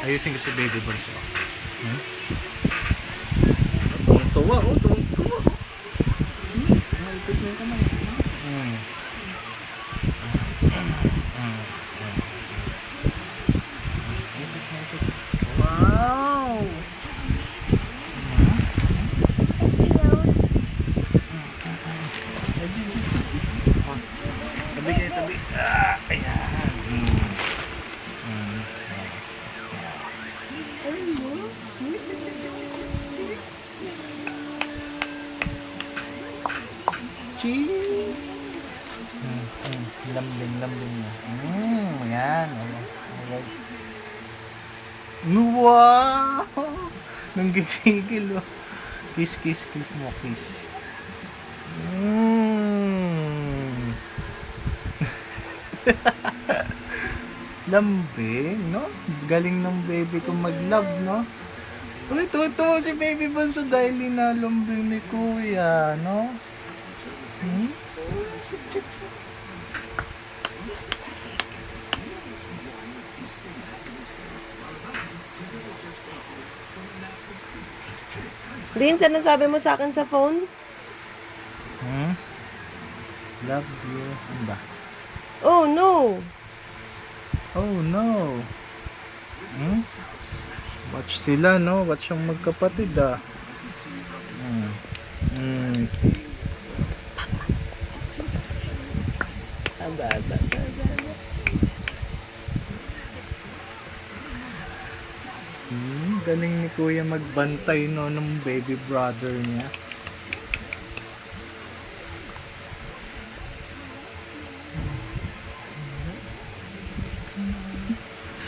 Ayusin ko si baby bunso. Tuwa, oh, tuwa. Malapit na yung kamay. Wow! Tabi kayo, tabi. Ayan. Cheese. Lambing niya. Ayan. Alright. Wow! Nanggigigil, oh. Kiss mo, kiss. Lambing, no? Galing ng baby ko mag-love, no? Uy, tuwa si baby bunso dahil linalambing ni kuya, no? Vince, anong sabi mo sa akin sa phone? Love you. Ano ba? Oh, no. Oh, no. Watch sila, no? Watch yung magkapatid, ah. Galing ni kuya magbantay, no, ng baby brother niya.